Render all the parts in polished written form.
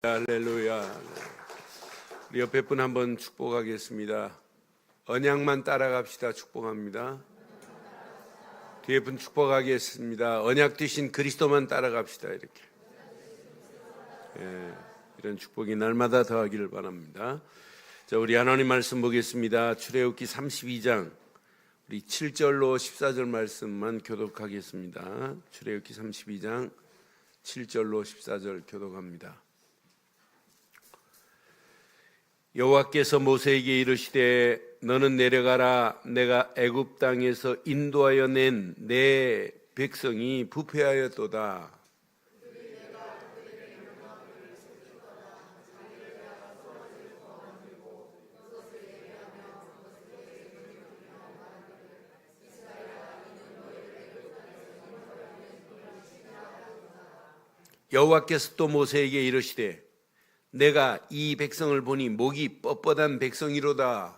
할렐루야. 우리 옆에 분 한번 축복하겠습니다. 언약만 따라갑시다. 축복합니다. 뒤에 분 축복하겠습니다. 언약 되신 그리스도만 따라갑시다. 이렇게. 이런 축복이 날마다 더하기를 바랍니다. 자, 우리 하나님 말씀 보겠습니다. 출애굽기 32장 우리 7절로 14절 말씀만 교독하겠습니다. 출애굽기 32장 7절로 14절 교독합니다. 여호와께서 모세에게 이르시되 너는 내려가라. 내가 애굽 땅에서 인도하여 낸 내 백성이 부패하였도다. 여호와께서 또 모세에게 이르시되 내가 이 백성을 보니 목이 뻣뻣한 백성이로다.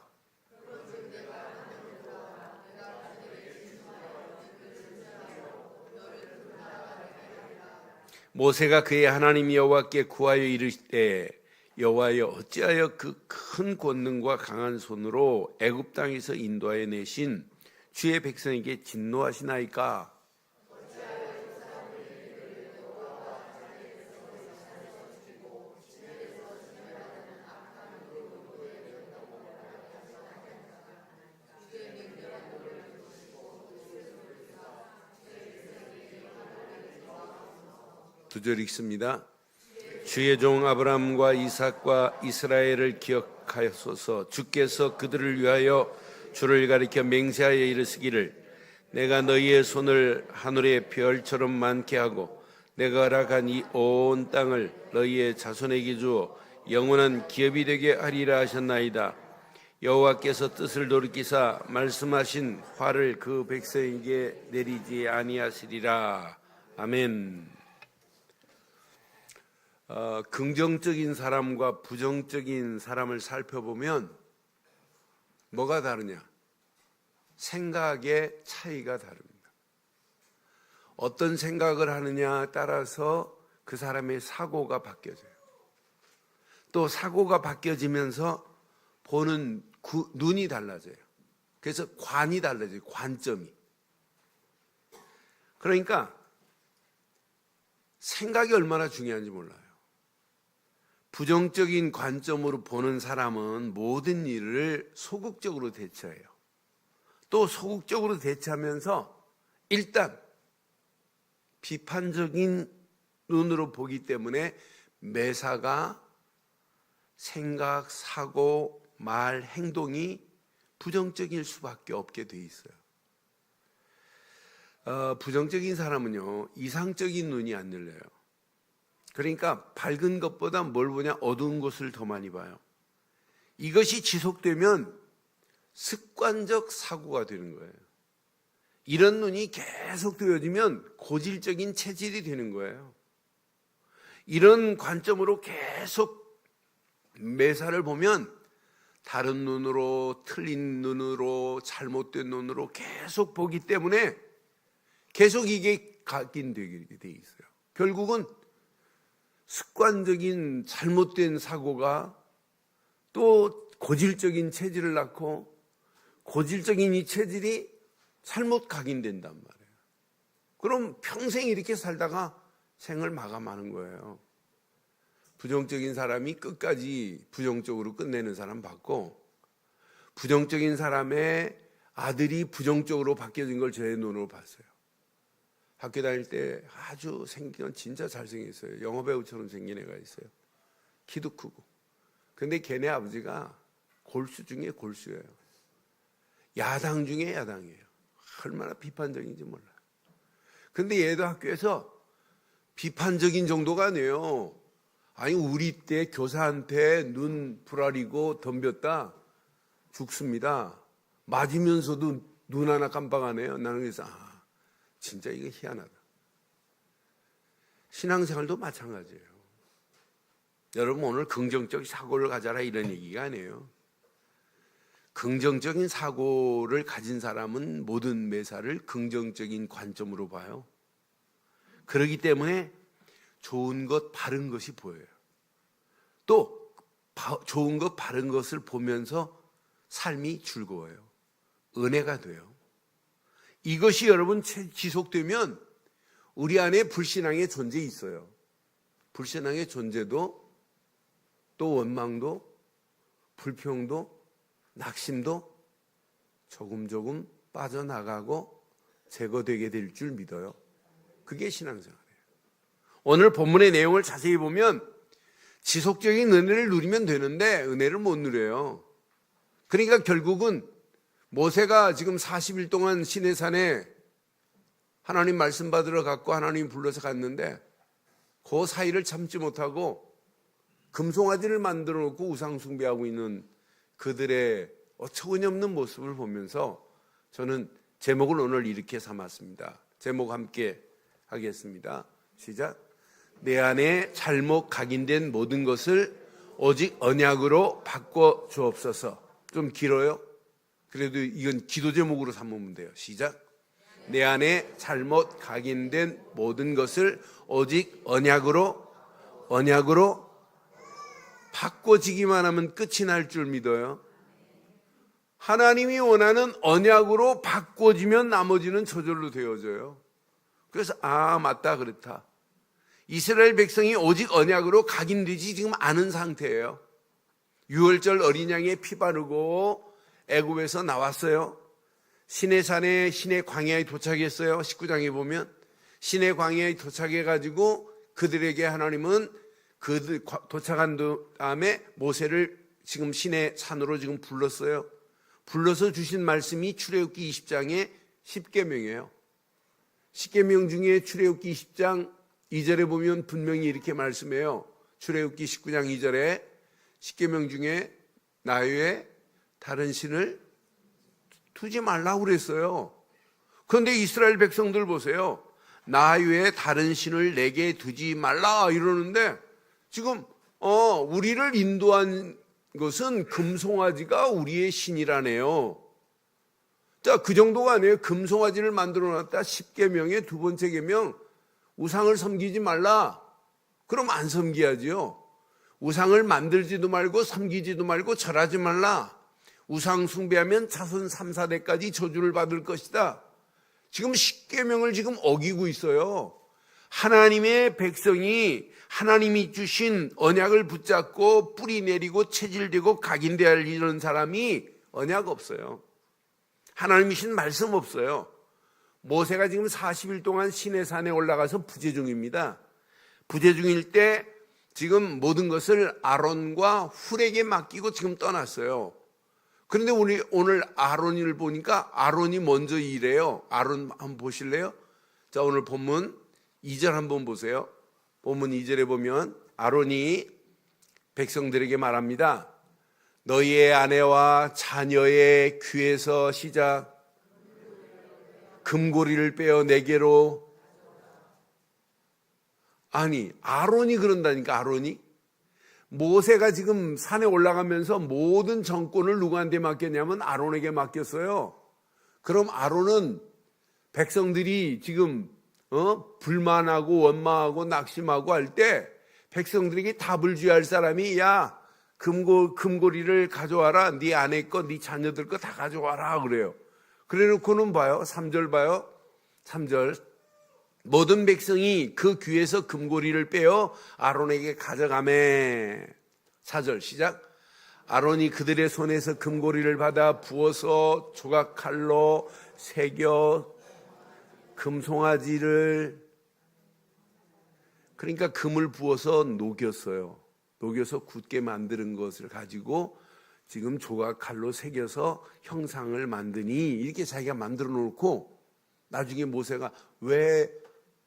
모세가 그의 하나님 여호와께 구하여 이르시되 여호와여 어찌하여 그 큰 권능과 강한 손으로 애굽 땅에서 인도하여 내신 주의 백성에게 진노하시나이까? 두 절 읽습니다. 주의 종 아브라함과 이삭과 이스라엘을 기억하여소서. 주께서 그들을 위하여 주를 가리켜 맹세하여 이르시기를 내가 너희의 손을 하늘의 별처럼 많게 하고 내가 허락한 이 온 땅을 너희의 자손에게 주어 영원한 기업이 되게 하리라 하셨나이다. 여호와께서 뜻을 돌이키사 말씀하신 화를 그 백성에게 내리지 아니하시리라. 아멘. 긍정적인 사람과 부정적인 사람을 살펴보면 뭐가 다르냐? 생각의 차이가 다릅니다. 어떤 생각을 하느냐에 따라서 그 사람의 사고가 바뀌어져요. 또 사고가 바뀌어지면서 보는 눈이 달라져요. 그래서 관이 달라져요. 관점이. 그러니까 생각이 얼마나 중요한지 몰라요. 부정적인 관점으로 보는 사람은 모든 일을 소극적으로 대처해요. 또 소극적으로 대처하면서 일단 비판적인 눈으로 보기 때문에 매사가 생각, 사고, 말, 행동이 부정적일 수밖에 없게 돼 있어요. 부정적인 사람은요, 이상적인 눈이 안 열려요. 그러니까 밝은 것보다 뭘 보냐? 어두운 것을 더 많이 봐요. 이것이 지속되면 습관적 사고가 되는 거예요. 이런 눈이 계속 되어지면 고질적인 체질이 되는 거예요. 이런 관점으로 계속 매사를 보면 다른 눈으로, 틀린 눈으로, 잘못된 눈으로 계속 보기 때문에 계속 이게 각인되게 돼 있어요. 결국은 습관적인 잘못된 사고가 또 고질적인 체질을 낳고 고질적인 이 체질이 잘못 각인된단 말이에요. 그럼 평생 이렇게 살다가 생을 마감하는 거예요. 부정적인 사람이 끝까지 부정적으로 끝내는 사람 봤고, 부정적인 사람의 아들이 부정적으로 바뀌어진 걸 제 눈으로 봤어요. 학교 다닐 때 아주 생긴 진짜 잘생겼어요. 영화배우처럼 생긴 애가 있어요. 키도 크고. 근데 걔네 아버지가 골수 중에 골수예요. 야당 중에 야당이에요. 얼마나 비판적인지 몰라요. 근데 얘도 학교에서 비판적인 정도가 아니에요. 아니 우리 때 교사한테 눈 부라리고 덤볐다 죽습니다. 맞으면서도 눈 하나 깜빡 안 해요. 나는 그래서 진짜 이거 희한하다. 신앙생활도 마찬가지예요. 여러분 오늘 긍정적 사고를 가져라 이런 얘기가 아니에요. 긍정적인 사고를 가진 사람은 모든 매사를 긍정적인 관점으로 봐요. 그렇기 때문에 좋은 것, 바른 것이 보여요. 또 좋은 것, 바른 것을 보면서 삶이 즐거워요. 은혜가 돼요. 이것이 여러분 지속되면 우리 안에 불신앙의 존재 있어요. 불신앙의 존재도 또 원망도 불평도 낙심도 조금 빠져나가고 제거되게 될 줄 믿어요. 그게 신앙생활이에요. 오늘 본문의 내용을 자세히 보면 지속적인 은혜를 누리면 되는데 은혜를 못 누려요. 그러니까 결국은 모세가 지금 40일 동안 시내산에 하나님 말씀 받으러 갔고 하나님 불러서 갔는데 그 사이를 참지 못하고 금송아지를 만들어 놓고 우상 숭배하고 있는 그들의 어처구니없는 모습을 보면서 저는 제목을 오늘 이렇게 삼았습니다. 제목 함께 하겠습니다. 시작. 내 안에 잘못 각인된 모든 것을 오직 언약으로 바꿔 주옵소서. 좀 길어요? 그래도 이건 기도 제목으로 삼으면 돼요. 시작. 내 안에 잘못 각인된 모든 것을 오직 언약으로 바꿔지기만 하면 끝이 날 줄 믿어요. 하나님이 원하는 언약으로 바꿔지면 나머지는 저절로 되어져요. 그래서 맞다 그렇다. 이스라엘 백성이 오직 언약으로 각인되지 지금 않은 상태예요. 유월절 어린 양에 피 바르고 애굽에서 나왔어요. 시내산에 시내 광야에 도착했어요. 19장에 보면 시내 광야에 도착해가지고 그들에게 하나님은 그들 도착한 다음에 모세를 지금 시내 산으로 지금 불렀어요. 불러서 주신 말씀이 출애굽기 20장의 10계명이에요. 10계명 중에 출애굽기 20장 2절에 보면 분명히 이렇게 말씀해요. 출애굽기 19장 2절에 10계명 중에 나 외에 다른 신을 두지 말라고 그랬어요. 그런데 이스라엘 백성들 보세요. 나 외에 다른 신을 내게 두지 말라 이러는데 지금 우리를 인도한 것은 금송아지가 우리의 신이라네요. 자, 그 정도가 아니에요. 금송아지를 만들어 놨다. 10계명의 두 번째 계명, 우상을 섬기지 말라. 그럼 안 섬기야지요. 우상을 만들지도 말고 섬기지도 말고 절하지 말라. 우상 숭배하면 자손 3, 4대까지 저주를 받을 것이다. 지금 10계명을 지금 어기고 있어요. 하나님의 백성이 하나님이 주신 언약을 붙잡고 뿌리 내리고 체질되고 각인되어야 할 이런 사람이 언약 없어요. 하나님이 신 말씀 없어요. 모세가 지금 40일 동안 시내산에 올라가서 부재 중입니다. 부재 중일 때 지금 모든 것을 아론과 훌에게 맡기고 지금 떠났어요. 그런데 우리 오늘 아론을 보니까 아론이 먼저 일해요. 아론 한번 보실래요? 자, 오늘 본문 2절 한번 보세요. 본문 2절에 보면 아론이 백성들에게 말합니다. 너희의 아내와 자녀의 귀에서 시작 금고리를 빼어 내게로. 아니, 아론이 그런다니까. 아론이 모세가 지금 산에 올라가면서 모든 정권을 누구한테 맡겼냐면 아론에게 맡겼어요. 그럼 아론은 백성들이 지금 불만하고 원망하고 낙심하고 할 때 백성들에게 답을 줘야 할 사람이 야 금고리를 가져와라. 네 아내 거 네 자녀들 거 다 가져와라 그래요. 그래놓고는 봐요. 3절 봐요. 3절 모든 백성이 그 귀에서 금고리를 빼어 아론에게 가져가매. 4절 시작. 아론이 그들의 손에서 금고리를 받아 부어서 조각칼로 새겨 금송아지를, 그러니까 금을 부어서 녹였어요. 녹여서 굳게 만드는 것을 가지고 지금 조각칼로 새겨서 형상을 만드니 이렇게 자기가 만들어 놓고 나중에 모세가 왜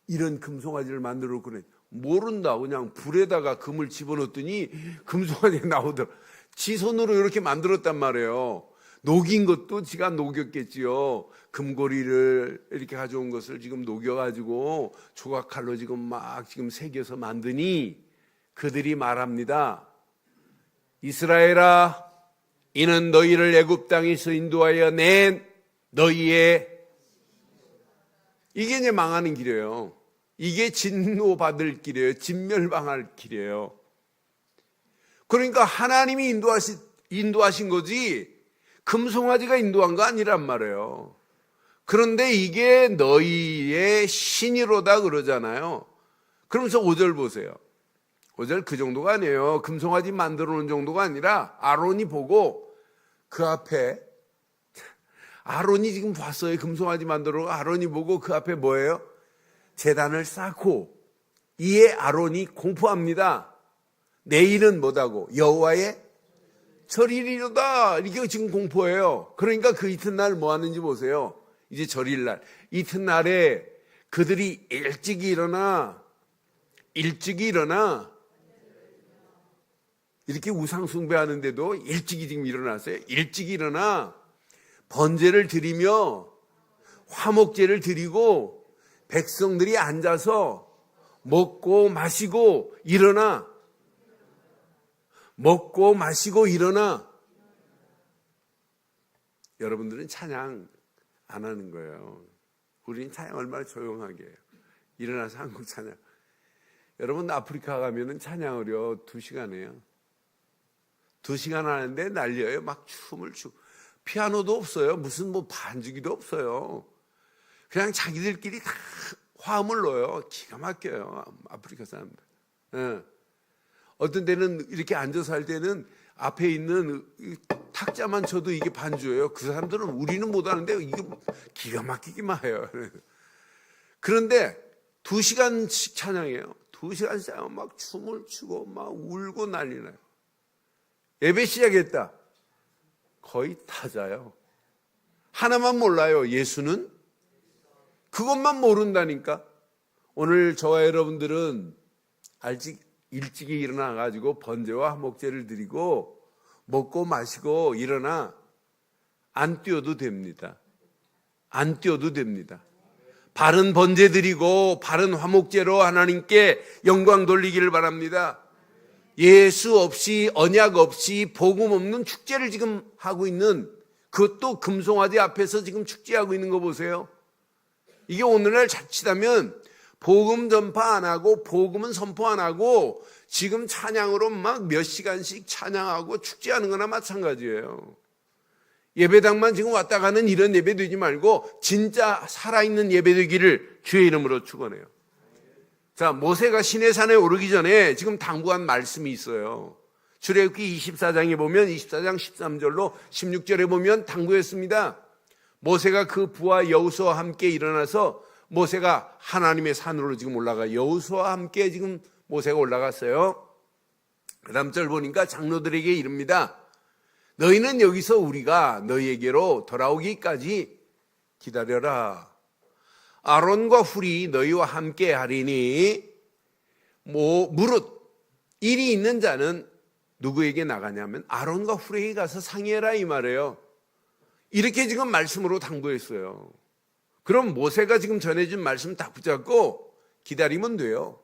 이런 금송아지를 만들어 놓고 모른다. 그냥 불에다가 금을 집어넣었더니 금송아지가 나오더라. 지 손으로 이렇게 만들었단 말이에요. 녹인 것도 지가 녹였겠지요. 금고리를 이렇게 가져온 것을 지금 녹여가지고 조각칼로 지금 막 지금 새겨서 만드니 그들이 말합니다. 이스라엘아, 이는 너희를 애굽 땅에서 인도하여 낸 너희의, 이게 이제 망하는 길이에요. 이게 진노받을 길이에요. 진멸망할 길이에요. 그러니까 하나님이 인도하신 거지 금송아지가 인도한 거 아니란 말이에요. 그런데 이게 너희의 신이로다 그러잖아요. 그러면서 5절 보세요. 5절 그 정도가 아니에요. 금송아지 만들어 놓은 정도가 아니라 아론이 보고 그 앞에, 아론이 지금 봤어요. 금송아지 만들어 놓은 아론이 보고 그 앞에 뭐예요? 제단을 쌓고, 이에 아론이 공포합니다. 내일은 뭐다고? 여호와의 절일이로다. 이게 지금 공포예요. 그러니까 그 이튿날 뭐 하는지 보세요. 이제 절일날. 이튿날에 그들이 일찍이 일어나 이렇게 우상 숭배하는데도 일찍이 지금 일어났어요. 일찍이 일어나 번제를 드리며 화목제를 드리고 백성들이 앉아서 먹고 마시고 일어나. 여러분들은 찬양 안 하는 거예요. 우리는 찬양 얼마나 조용하게 해요. 일어나서 한국 찬양. 여러분 아프리카 가면은 찬양을요 2시간 해요. 2시간 하는데 난리예요. 막 춤을 추고 피아노도 없어요. 무슨 뭐 반주기도 없어요. 그냥 자기들끼리 다 화음을 넣어요. 기가 막혀요. 아프리카 사람들. 네. 어떤 때는 이렇게 앉아서 할 때는 앞에 있는 탁자만 쳐도 이게 반주예요. 그 사람들은 우리는 못하는데 이게 기가 막히기만 해요. 그런데 2시간씩 찬양해요. 2시간씩 찬양 막 춤을 추고 막 울고 난리 나요. 예배 시작했다. 거의 타자요. 하나만 몰라요. 예수는 그것만 모른다니까. 오늘 저와 여러분들은 일찍이 일어나가지고 번제와 화목제를 드리고 먹고 마시고 일어나 안 뛰어도 됩니다. 안 뛰어도 됩니다. 바른 번제 드리고 바른 화목제로 하나님께 영광 돌리기를 바랍니다. 예수 없이 언약 없이 복음 없는 축제를 지금 하고 있는, 그것도 금송아지 앞에서 지금 축제하고 있는 거 보세요. 이게 오늘날 자칫하면 복음 전파 안 하고 복음은 선포 안 하고 지금 찬양으로 막 몇 시간씩 찬양하고 축제하는 거나 마찬가지예요. 예배당만 지금 왔다 가는 이런 예배 되지 말고 진짜 살아있는 예배 되기를 주의 이름으로 축원해요. 자, 모세가 시내산에 오르기 전에 지금 당부한 말씀이 있어요. 출애굽기 24장에 보면 24장 13절로 16절에 보면 당부했습니다. 모세가 그 부하 여호수아와 함께 일어나서 모세가 하나님의 산으로 지금 올라가, 여호수아와 함께 지금 모세가 올라갔어요. 그 다음 절 보니까 장로들에게 이릅니다. 너희는 여기서 우리가 너희에게로 돌아오기까지 기다려라. 아론과 훌이 너희와 함께 하리니 무릇 일이 있는 자는 누구에게 나가냐면 아론과 훌에게 가서 상의해라 이 말이에요. 이렇게 지금 말씀으로 당부했어요. 그럼 모세가 지금 전해준 말씀 딱 붙잡고 기다리면 돼요.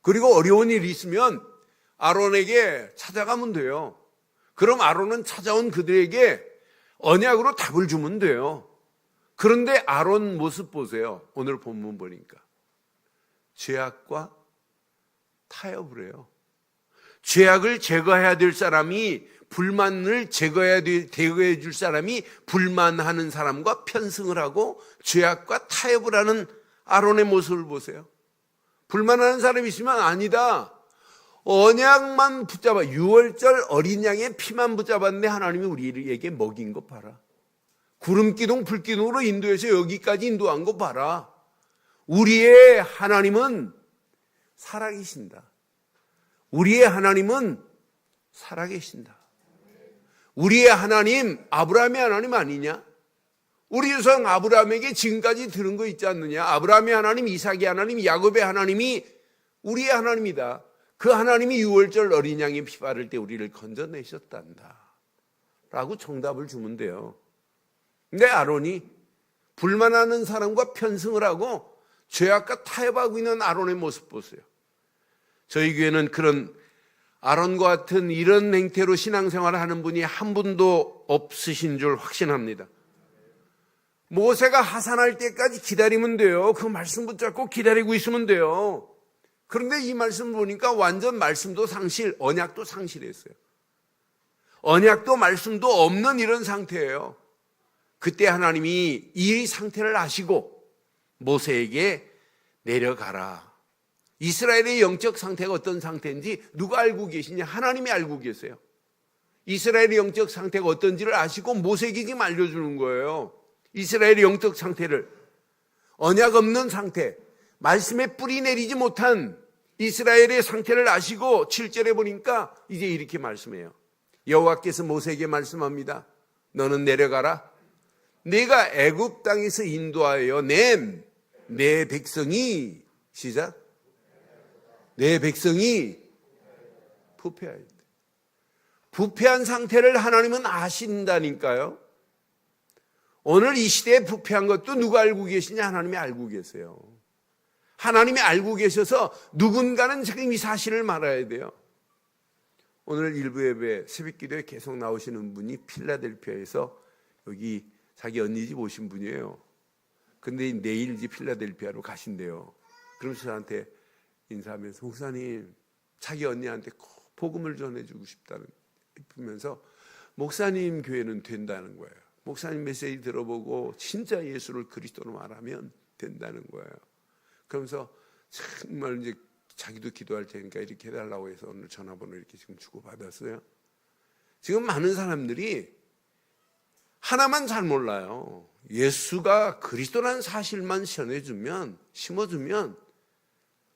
그리고 어려운 일이 있으면 아론에게 찾아가면 돼요. 그럼 아론은 찾아온 그들에게 언약으로 답을 주면 돼요. 그런데 아론 모습 보세요. 오늘 본문 보니까 죄악과 타협을 해요. 죄악을 제거해야 될 사람이, 불만을 제거해 줄 사람이 불만하는 사람과 편승을 하고 죄악과 타협을 하는 아론의 모습을 보세요. 불만하는 사람이 있으면 아니다, 언약만 붙잡아, 6월절 어린 양의 피만 붙잡았는데 하나님이 우리에게 먹인 거 봐라. 구름기둥 불기둥으로 인도해서 여기까지 인도한 거 봐라. 우리의 하나님은 살아계신다. 우리의 하나님은 살아계신다. 우리의 하나님 아브라함의 하나님 아니냐? 우리 조상 아브라함에게 지금까지 들은 거 있지 않느냐? 아브라함의 하나님, 이삭의 하나님, 야곱의 하나님이 우리의 하나님이다. 그 하나님이 6월절 어린 양의 피 바를 때 우리를 건져내셨단다 라고 정답을 주면 돼요. 근데 아론이 불만하는 사람과 편승을 하고 죄악과 타협하고 있는 아론의 모습 보세요. 저희 교회는 그런 아론과 같은 이런 행태로 신앙생활을 하는 분이 한 분도 없으신 줄 확신합니다. 모세가 하산할 때까지 기다리면 돼요. 그 말씀 붙잡고 기다리고 있으면 돼요. 그런데 이 말씀 보니까 완전 말씀도 상실, 언약도 상실했어요. 언약도 말씀도 없는 이런 상태예요. 그때 하나님이 이 상태를 아시고 모세에게 내려가라. 이스라엘의 영적 상태가 어떤 상태인지 누가 알고 계시냐? 하나님이 알고 계세요. 이스라엘의 영적 상태가 어떤지를 아시고 모세에게 지금 알려주는 거예요. 이스라엘의 영적 상태를, 언약 없는 상태, 말씀에 뿌리 내리지 못한 이스라엘의 상태를 아시고 7절에 보니까 이제 이렇게 말씀해요. 여호와께서 모세에게 말씀합니다. 너는 내려가라. 내가 애굽 땅에서 인도하여 낸 내 백성이, 시작, 내 백성이 부패하였다. 부패한 상태를 하나님은 아신다니까요. 오늘 이 시대에 부패한 것도 누가 알고 계시냐? 하나님이 알고 계세요. 하나님이 알고 계셔서 누군가는 지금 이 사실을 말해야 돼요. 오늘 일부 예배 새벽 기도에 계속 나오시는 분이 필라델피아에서 여기 자기 언니 집 오신 분이에요. 근데 내일 이제 필라델피아로 가신대요. 그러면서 저한테 인사하면서 목사님, 자기 언니한테 꼭 복음을 전해주고 싶다는 면서 목사님 교회는 된다는 거예요. 목사님 메시지 들어보고 진짜 예수를 그리스도로 말하면 된다는 거예요. 그러면서 정말 이제 자기도 기도할 테니까 이렇게 해달라고 해서 오늘 전화번호 이렇게 지금 주고받았어요. 지금 많은 사람들이 하나만 잘 몰라요. 예수가 그리스도라는 사실만 전해주면, 심어주면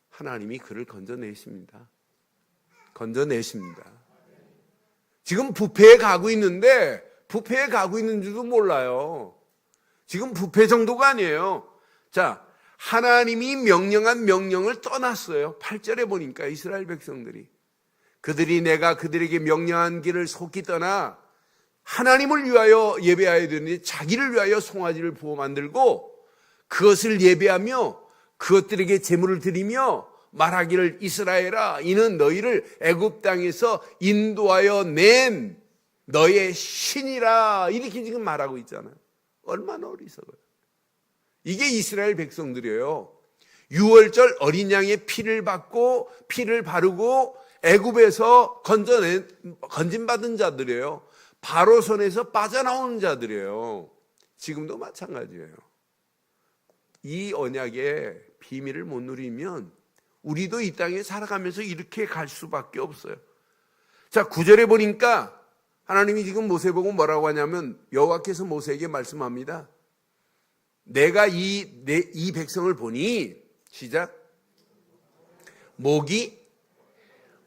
하나님이 그를 건져내십니다. 건져내십니다. 지금 부패에 가고 있는데 부패에 가고 있는 줄도 몰라요. 지금 부패 정도가 아니에요. 자, 하나님이 명령한 명령을 떠났어요. 8절에 보니까 이스라엘 백성들이, 그들이 내가 그들에게 명령한 길을 속히 떠나 하나님을 위하여 예배해야 되는데 자기를 위하여 송아지를 부어 만들고 그것을 예배하며 그것들에게 제물을 드리며 말하기를 이스라엘아, 이는 너희를 애굽 땅에서 인도하여 낸 너의 신이라, 이렇게 지금 말하고 있잖아요. 얼마나 어리석어요. 이게 이스라엘 백성들이에요. 유월절 어린 양의 피를 받고 피를 바르고 애굽에서 건진받은 자들이에요. 바로 손에서 빠져나오는 자들이에요. 지금도 마찬가지예요. 이 언약의 비밀을 못 누리면 우리도 이 땅에 살아가면서 이렇게 갈 수밖에 없어요. 자, 9절에 보니까 하나님이 지금 모세 보고 뭐라고 하냐면 여호와께서 모세에게 말씀합니다. 내가 이 백성을 보니, 시작, 목이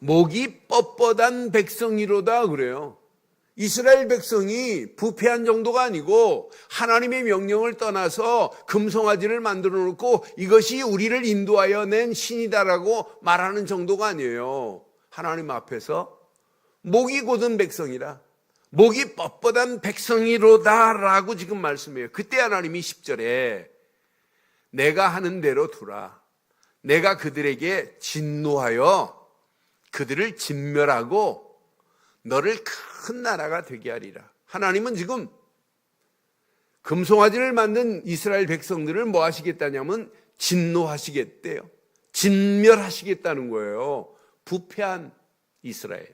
뻣뻣한 백성이로다 그래요. 이스라엘 백성이 부패한 정도가 아니고 하나님의 명령을 떠나서 금송아지를 만들어 놓고 이것이 우리를 인도하여 낸 신이다라고 말하는 정도가 아니에요. 하나님 앞에서 목이 곧은 백성이라, 목이 뻣뻣한 백성이로다라고 지금 말씀해요. 그때 하나님이 10절에 내가 하는 대로 두라. 내가 그들에게 진노하여 그들을 진멸하고 너를 큰 나라가 되게 하리라. 하나님은 지금 금송아지를 만든 이스라엘 백성들을 뭐 하시겠다냐면 진노하시겠대요. 진멸하시겠다는 거예요. 부패한 이스라엘,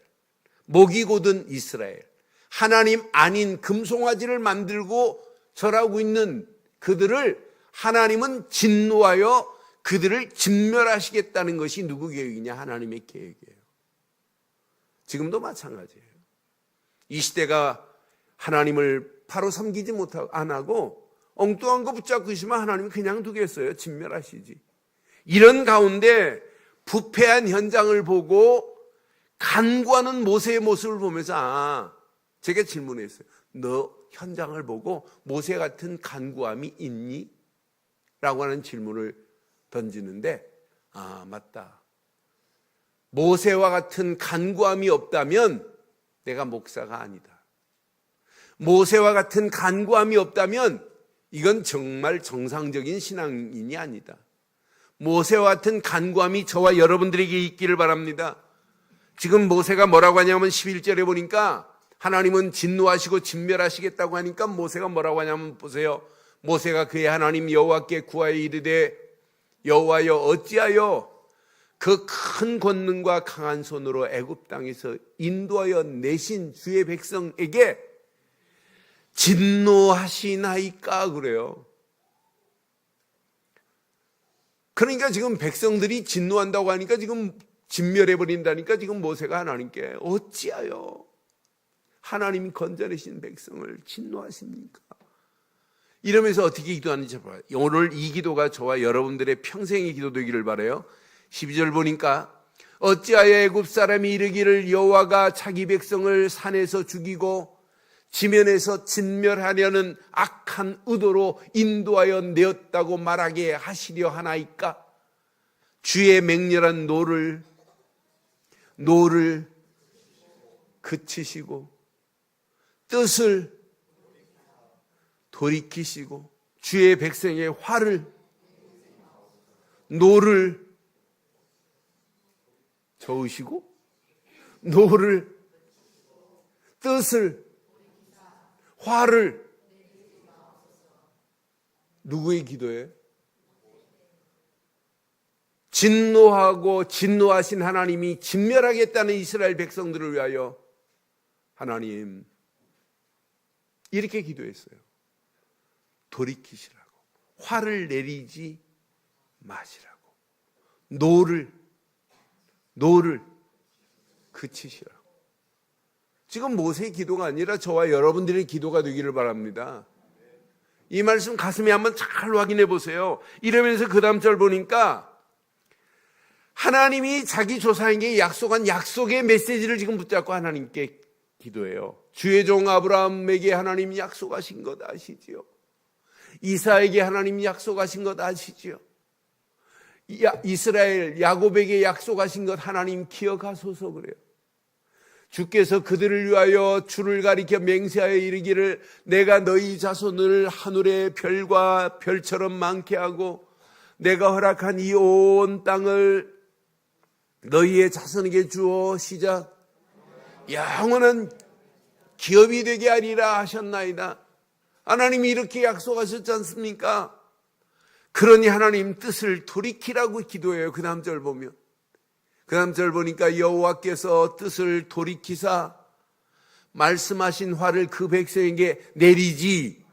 목이 곧은 이스라엘, 하나님 아닌 금송아지를 만들고 절하고 있는 그들을 하나님은 진노하여 그들을 진멸하시겠다는 것이 누구 계획이냐? 하나님의 계획이에요. 지금도 마찬가지예요. 이 시대가 하나님을 바로 섬기지 안 하고 엉뚱한 거 붙잡고 있으면 하나님이 그냥 두겠어요? 진멸하시지. 이런 가운데 부패한 현장을 보고 간구하는 모세의 모습을 보면서 제가 질문했어요. 너 현장을 보고 모세 같은 간구함이 있니? 라고 하는 질문을 던지는데 맞다. 모세와 같은 간구함이 없다면 내가 목사가 아니다. 모세와 같은 간구함이 없다면 이건 정말 정상적인 신앙인이 아니다. 모세와 같은 간구함이 저와 여러분들에게 있기를 바랍니다. 지금 모세가 뭐라고 하냐면 11절에 보니까 하나님은 진노하시고 진멸하시겠다고 하니까 모세가 뭐라고 하냐면 보세요. 모세가 그의 하나님 여호와께 구하여 이르되 여호와여 어찌하여 그 큰 권능과 강한 손으로 애굽 땅에서 인도하여 내신 주의 백성에게 진노하시나이까 그래요. 그러니까 지금 백성들이 진노한다고 하니까 지금 진멸해버린다니까 지금 모세가 하나님께 어찌하여 하나님이 건져내신 백성을 진노하십니까? 이러면서 어떻게 기도하는지 봐요. 오늘 이 기도가 저와 여러분들의 평생의 기도 되기를 바라요. 12절 보니까 어찌하여 애굽 사람이 이르기를 여호와가 자기 백성을 산에서 죽이고 지면에서 진멸하려는 악한 의도로 인도하여 내었다고 말하게 하시려 하나이까? 주의 맹렬한 노를 그치시고 뜻을 돌이키시고 주의 백성의 화를 노를 저으시고 노를 뜻을 화를 누구의 기도예요? 진노하고 진노하신 하나님이 진멸하겠다는 이스라엘 백성들을 위하여 하나님 이렇게 기도했어요. 돌이키시라고, 화를 내리지 마시라고, 노를 그치시라고. 지금 모세의 기도가 아니라 저와 여러분들의 기도가 되기를 바랍니다. 이 말씀 가슴에 한번 잘 확인해 보세요. 이러면서 그 다음 절 보니까 하나님이 자기 조상에게 약속한 약속의 메시지를 지금 붙잡고 하나님께 기도해요. 주의 종 아브라함에게 하나님이 약속하신 것 아시지요? 이사에게 하나님이 약속하신 것 아시지요? 이스라엘 야곱에게 약속하신 것 하나님 기억하소서 그래요. 주께서 그들을 위하여 주를 가리켜 맹세하여 이르기를 내가 너희 자손을 하늘의 별과 별처럼 많게 하고 내가 허락한 이 온 땅을 너희의 자손에게 주어 시작 영원한 기업이 되게 하리라 하셨나이다. 하나님이 이렇게 약속하셨지 않습니까? 그러니 하나님 뜻을 돌이키라고 기도해요. 그 다음 절 보면, 그 다음 절 보니까 여호와께서 뜻을 돌이키사 말씀하신 화를 그 백성에게 내리지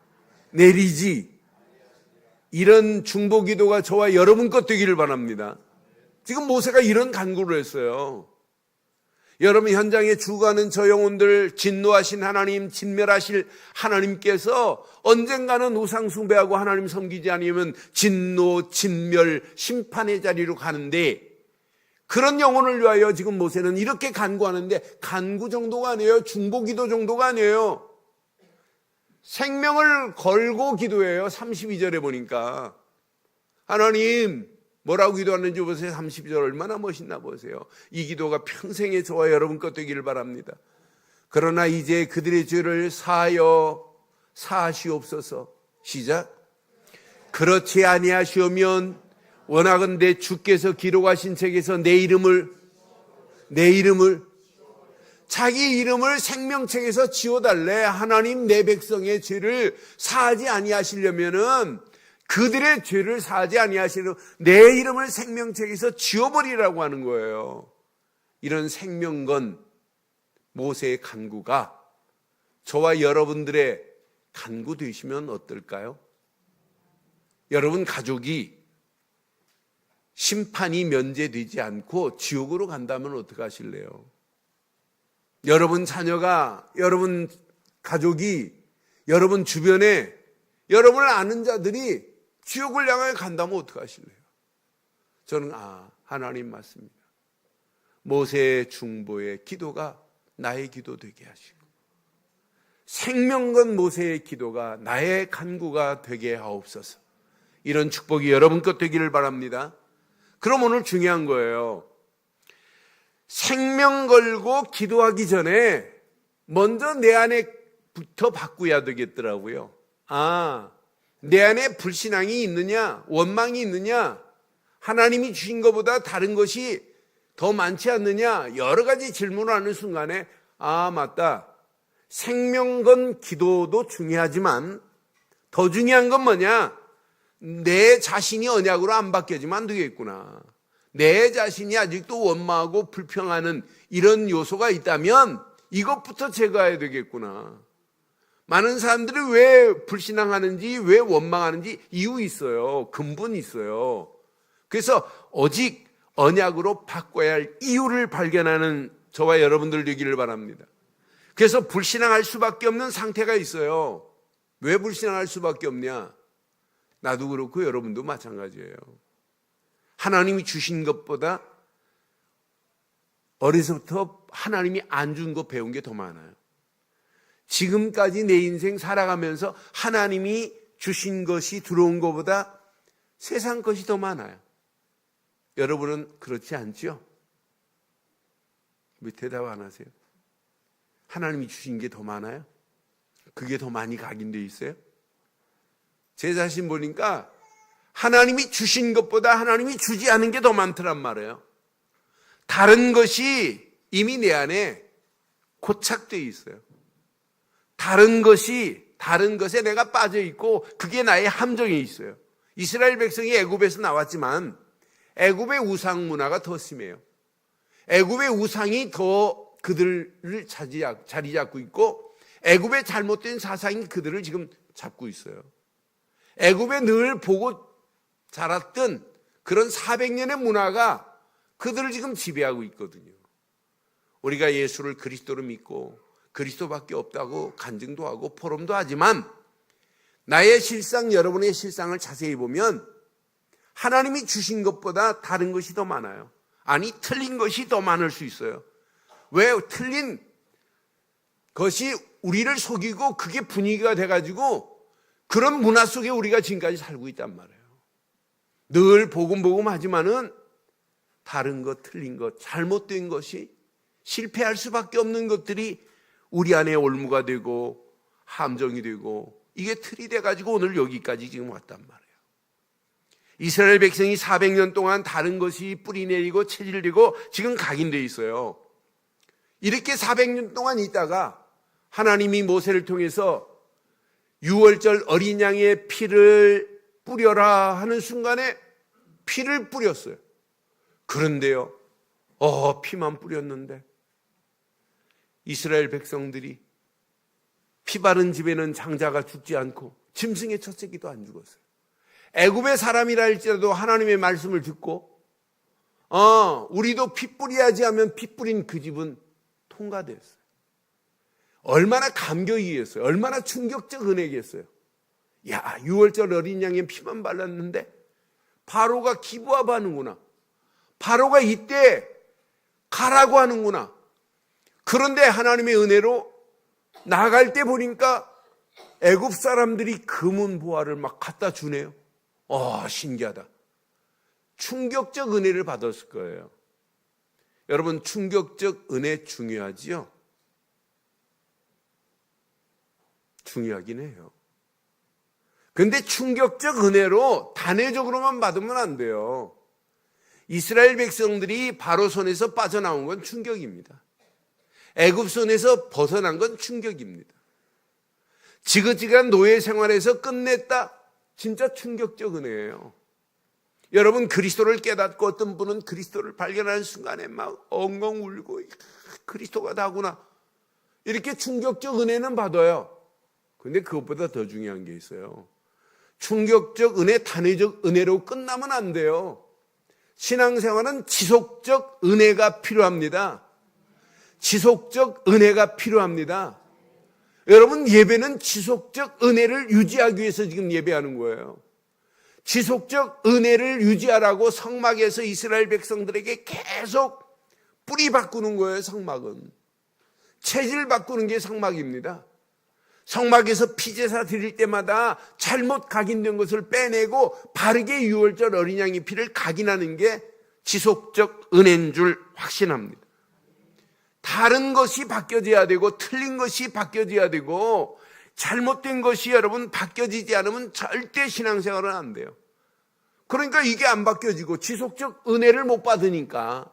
이런 중보 기도가 저와 여러분 것 되기를 바랍니다. 지금 모세가 이런 간구를 했어요. 여러분 현장에 죽어가는 저 영혼들 진노하신 하나님, 진멸하실 하나님께서 언젠가는 우상 숭배하고 하나님 섬기지 않으면 진노, 진멸, 심판의 자리로 가는데 그런 영혼을 위하여 지금 모세는 이렇게 간구하는데 간구 정도가 아니에요. 중보기도 정도가 아니에요. 생명을 걸고 기도해요. 32절에 보니까 하나님 뭐라고 기도하는지 보세요. 32절 얼마나 멋있나 보세요. 이 기도가 평생에 저와 여러분 것 되기를 바랍니다. 그러나 이제 그들의 죄를 사하시옵소서. 시작. 그렇지 아니하시오면 원하건대 주께서 기록하신 책에서 내 이름을 자기 이름을 생명책에서 지워달래. 하나님 내 백성의 죄를 사하지 아니하시려면은 그들의 죄를 사하지 아니하시려 내 이름을 생명책에서 지워버리라고 하는 거예요. 이런 생명건 모세의 간구가 저와 여러분들의 간구 되시면 어떨까요? 여러분 가족이 심판이 면제되지 않고 지옥으로 간다면 어떻게 하실래요? 여러분 자녀가, 여러분 가족이, 여러분 주변에 여러분을 아는 자들이 지옥을 향해 간다면 어떻게 하실래요? 저는 하나님 맞습니다. 모세의 중보의 기도가 나의 기도 되게 하시고 생명건 모세의 기도가 나의 간구가 되게 하옵소서. 이런 축복이 여러분 것 되기를 바랍니다. 그럼 오늘 중요한 거예요. 생명 걸고 기도하기 전에 먼저 내 안에부터 바꾸어야 되겠더라고요. 내 안에 불신앙이 있느냐, 원망이 있느냐, 하나님이 주신 것보다 다른 것이 더 많지 않느냐, 여러 가지 질문을 하는 순간에 맞다. 생명건 기도도 중요하지만 더 중요한 건 뭐냐? 내 자신이 언약으로 안 바뀌어지면 안 되겠구나. 내 자신이 아직도 원망하고 불평하는 이런 요소가 있다면 이것부터 제거해야 되겠구나. 많은 사람들이 왜 불신앙하는지, 왜 원망하는지 이유 있어요. 근본이 있어요. 그래서 오직 언약으로 바꿔야 할 이유를 발견하는 저와 여러분들 되기를 바랍니다. 그래서 불신앙할 수밖에 없는 상태가 있어요. 왜 불신앙할 수밖에 없냐? 나도 그렇고 여러분도 마찬가지예요. 하나님이 주신 것보다 어려서부터 하나님이 안 준 거 배운 게 더 많아요. 지금까지 내 인생 살아가면서 하나님이 주신 것이 들어온 것보다 세상 것이 더 많아요. 여러분은 그렇지 않죠? 왜 대답 안 하세요? 하나님이 주신 게 더 많아요? 그게 더 많이 각인되어 있어요? 제 자신 보니까 하나님이 주신 것보다 하나님이 주지 않은 게 더 많더란 말이에요. 다른 것이 이미 내 안에 고착되어 있어요. 다른 것에 내가 빠져 있고 그게 나의 함정에 있어요. 이스라엘 백성이 애굽에서 나왔지만 애굽의 우상 문화가 더 심해요. 애굽의 우상이 더 그들을 자리 잡고 있고 애굽의 잘못된 사상이 그들을 지금 잡고 있어요. 애굽에 늘 보고 자랐던 그런 400년의 문화가 그들을 지금 지배하고 있거든요. 우리가 예수를 그리스도로 믿고 그리스도밖에 없다고 간증도 하고 포럼도 하지만 나의 실상, 여러분의 실상을 자세히 보면 하나님이 주신 것보다 다른 것이 더 많아요. 아니, 틀린 것이 더 많을 수 있어요. 왜? 틀린 것이 우리를 속이고 그게 분위기가 돼가지고 그런 문화 속에 우리가 지금까지 살고 있단 말이에요. 늘 복음 하지만은 다른 것, 틀린 것, 잘못된 것이 실패할 수밖에 없는 것들이 우리 안에 올무가 되고 함정이 되고 이게 틀이 돼가지고 오늘 여기까지 지금 왔단 말이에요. 이스라엘 백성이 400년 동안 다른 것이 뿌리 내리고 체질되고 지금 각인되어 있어요. 이렇게 400년 동안 있다가 하나님이 모세를 통해서 6월절 어린 양의 피를 뿌려라 하는 순간에 피를 뿌렸어요. 그런데요, 피만 뿌렸는데 이스라엘 백성들이 피 바른 집에는 장자가 죽지 않고 짐승의 첫 새끼도 안 죽었어요. 애굽의 사람이라 할지라도 하나님의 말씀을 듣고 우리도 피 뿌려야지 하면 피 뿌린 그 집은 통과됐어요. 얼마나 감격이겠어요. 얼마나 충격적 은혜겠어요. 야, 6월절 어린 양의 피만 발랐는데 바로가 기부합하는구나. 바로가 이때 가라고 하는구나. 그런데 하나님의 은혜로 나갈 때 보니까 애굽 사람들이 금은 보화를 막 갖다 주네요. 신기하다. 충격적 은혜를 받았을 거예요. 여러분, 충격적 은혜 중요하지요? 중요하긴 해요. 근데 충격적 은혜로 단회적으로만 받으면 안 돼요. 이스라엘 백성들이 바로 손에서 빠져나온 건 충격입니다. 애굽 손에서 벗어난 건 충격입니다. 지긋지긋한 노예 생활에서 끝냈다. 진짜 충격적 은혜예요. 여러분, 그리스도를 깨닫고 어떤 분은 그리스도를 발견하는 순간에 막 엉엉 울고 그리스도가 다구나. 이렇게 충격적 은혜는 받아요. 근데 그것보다 더 중요한 게 있어요. 충격적 은혜, 단회적 은혜로 끝나면 안 돼요. 신앙생활은 지속적 은혜가 필요합니다. 지속적 은혜가 필요합니다. 여러분, 예배는 지속적 은혜를 유지하기 위해서 지금 예배하는 거예요. 지속적 은혜를 유지하라고 성막에서 이스라엘 백성들에게 계속 뿌리 바꾸는 거예요. 성막은 체질 바꾸는 게 성막입니다. 성막에서 피제사 드릴 때마다 잘못 각인된 것을 빼내고 바르게 6월절 어린 양의 피를 각인하는 게 지속적 은혜인 줄 확신합니다. 다른 것이 바뀌어져야 되고 틀린 것이 바뀌어져야 되고 잘못된 것이 여러분 바뀌어지지 않으면 절대 신앙생활은 안 돼요. 그러니까 이게 안 바뀌어지고 지속적 은혜를 못 받으니까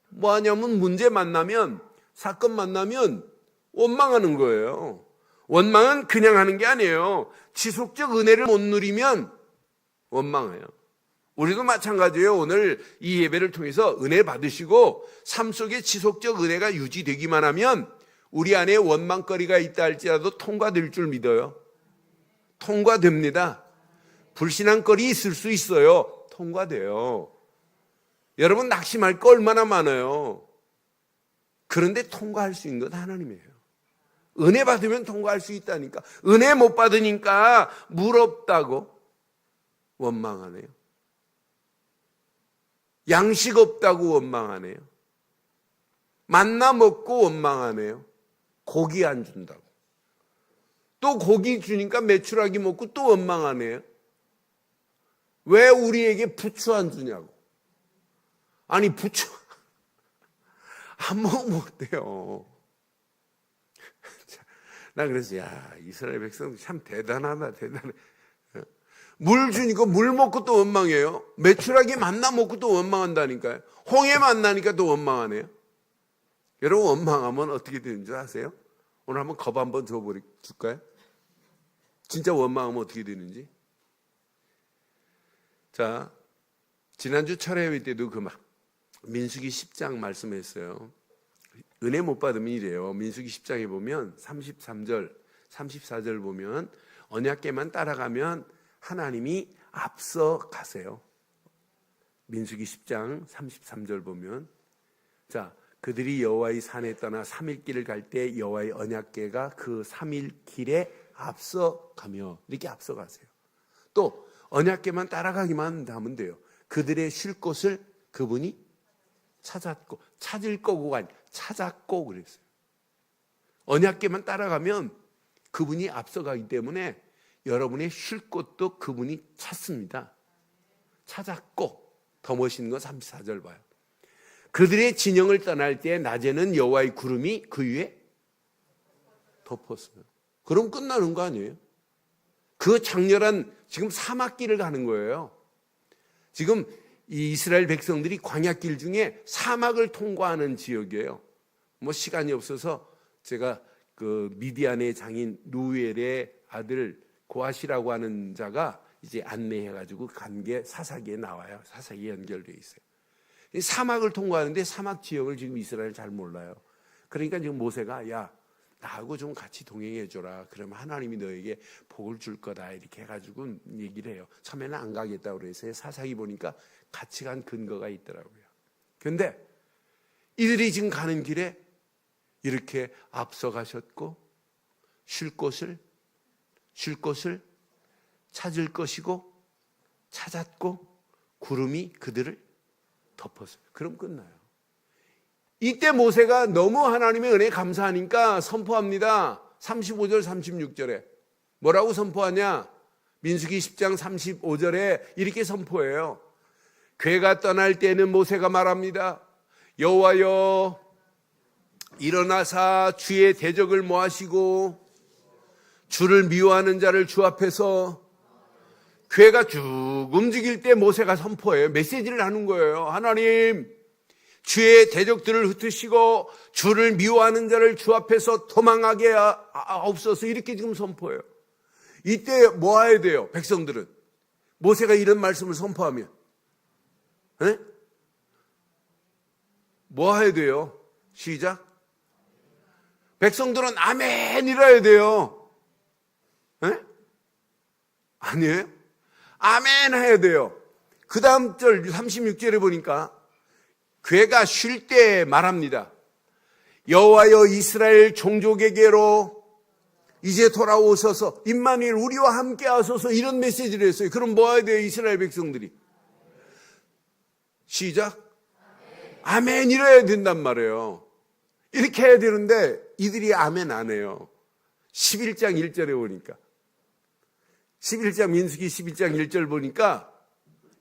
뭐 하냐면 문제 만나면, 사건 만나면 원망하는 거예요. 원망은 그냥 하는 게 아니에요. 지속적 은혜를 못 누리면 원망해요. 우리도 마찬가지예요. 오늘 이 예배를 통해서 은혜 받으시고 삶 속에 지속적 은혜가 유지되기만 하면 우리 안에 원망거리가 있다 할지라도 통과될 줄 믿어요. 통과됩니다. 불신앙거리 있을 수 있어요. 통과돼요. 여러분 낙심할 거 얼마나 많아요. 그런데 통과할 수 있는 건 하나님이에요. 은혜 받으면 통과할 수 있다니까. 은혜 못 받으니까 물 없다고 원망하네요. 양식 없다고 원망하네요. 만나 먹고 원망하네요. 고기 안 준다고. 또 고기 주니까 메추라기 먹고 또 원망하네요. 왜 우리에게 부추 안 주냐고. 아니 부추 안 먹으면 어때요? 나 그래서 야 이스라엘 백성 참 대단하다 대단해. 물 주니까 물 먹고 또 원망해요. 메추라기 만나 먹고 또 원망한다니까요. 홍해 만나니까 또 원망하네요. 여러분 원망하면 어떻게 되는 줄 아세요? 오늘 한번 겁 한번 줄까요? 진짜 원망하면 어떻게 되는지. 자, 지난주 철회회 때도 민수기 10장 말씀했어요. 은혜 못 받으면 이래요. 민수기 10장에 보면 33절, 34절 보면 언약궤만 따라가면 하나님이 앞서 가세요. 민수기 10장 33절 보면 자, 그들이 여호와의 산에 떠나 3일 길을 갈 때 여호와의 언약궤가 그 3일 길에 앞서 가며 이렇게 앞서 가세요. 또 언약궤만 따라가기만 하면 돼요. 그들의 쉴 곳을 그분이 찾았고 찾을 거고가 아니라 찾았고 그랬어요. 언약궤만 따라가면 그분이 앞서가기 때문에 여러분의 쉴 곳도 그분이 찾습니다. 찾았고 더 멋있는 건 34절 봐요. 그들의 진영을 떠날 때 낮에는 여호와의 구름이 그 위에 덮었어요. 그럼 끝나는 거 아니에요? 그 장렬한 지금 사막길을 가는 거예요. 지금 이 이스라엘 백성들이 광야길 중에 사막을 통과하는 지역이에요. 뭐 시간이 없어서 제가 그 미디안의 장인 누엘의 아들 고아시라고 하는 자가 이제 안내해가지고 간 게 사사기에 나와요. 사사기에 연결되어 있어요. 사막을 통과하는데 사막 지역을 지금 이스라엘 잘 몰라요. 그러니까 지금 모세가 야 나하고 좀 같이 동행해줘라. 그러면 하나님이 너에게 복을 줄 거다. 이렇게 해가지고 얘기를 해요. 처음에는 안 가겠다고 그래서 사사기 보니까 같이 간 근거가 있더라고요. 그런데 이들이 지금 가는 길에 이렇게 앞서가셨고 쉴 곳을 찾을 것이고 찾았고 구름이 그들을 덮었어요. 그럼 끝나요. 이때 모세가 너무 하나님의 은혜에 감사하니까 선포합니다. 35절 36절에 뭐라고 선포하냐? 민수기 10장 35절에 이렇게 선포해요. 궤가 떠날 때는 모세가 말합니다. 여호와여 일어나사 주의 대적을 모하시고 주를 미워하는 자를 주 앞에서 궤가 쭉 움직일 때 모세가 선포해요. 메시지를 하는 거예요. 하나님 주의 대적들을 흩으시고 주를 미워하는 자를 주 앞에서 도망하게 하옵소서. 이렇게 지금 선포해요. 이때 뭐 해야 돼요? 백성들은 모세가 이런 말씀을 선포하면 뭐 해야 돼요? 시작. 백성들은 아멘 이래야 돼요. 아니에요? 아멘 해야 돼요. 그 다음 절 36절에 보니까 궤가 쉴 때 말합니다. 여호와여 이스라엘 종족에게로 이제 돌아오셔서 임마누엘 우리와 함께 하소서. 이런 메시지를 했어요. 그럼 뭐 해야 돼요? 이스라엘 백성들이 시작. 아멘 이래야 된단 말이에요. 이렇게 해야 되는데 이들이 아멘 안 해요. 11장 1절에 보니까 11장 민수기 11장 1절 보니까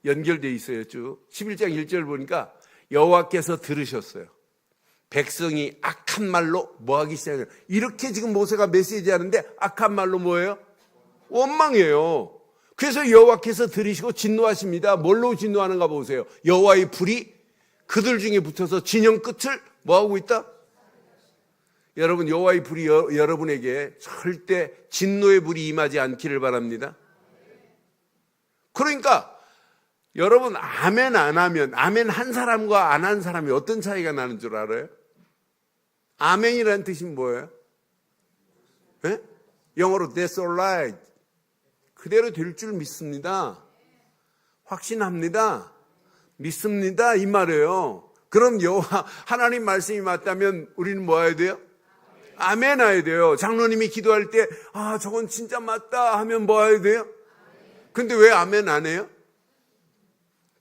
연결되어 있어요. 쭉 11장 1절 보니까 여호와께서 들으셨어요. 백성이 악한 말로 뭐하기 시작해요. 이렇게 지금 모세가 메시지하는데 악한 말로 뭐예요? 원망이에요. 그래서 여호와께서 들으시고 진노하십니다. 뭘로 진노하는가 보세요. 여호와의 불이 그들 중에 붙어서 진영 끝을 뭐하고 있다? 여러분 여호와의 불이 여러분에게 절대 진노의 불이 임하지 않기를 바랍니다. 그러니까 여러분, 아멘 안 하면, 아멘 한 사람과 안 한 사람이 어떤 차이가 나는 줄 알아요? 아멘이라는 뜻이 뭐예요? 네? 영어로 that's alright. 그대로 될 줄 믿습니다. 확신합니다. 믿습니다. 이 말이에요. 그럼 여호와 하나님 말씀이 맞다면 우리는 뭐 해야 돼요? 아멘 해야 돼요. 장로님이 기도할 때 저건 진짜 맞다 하면 뭐 해야 돼요? 근데 왜 아멘 안 해요?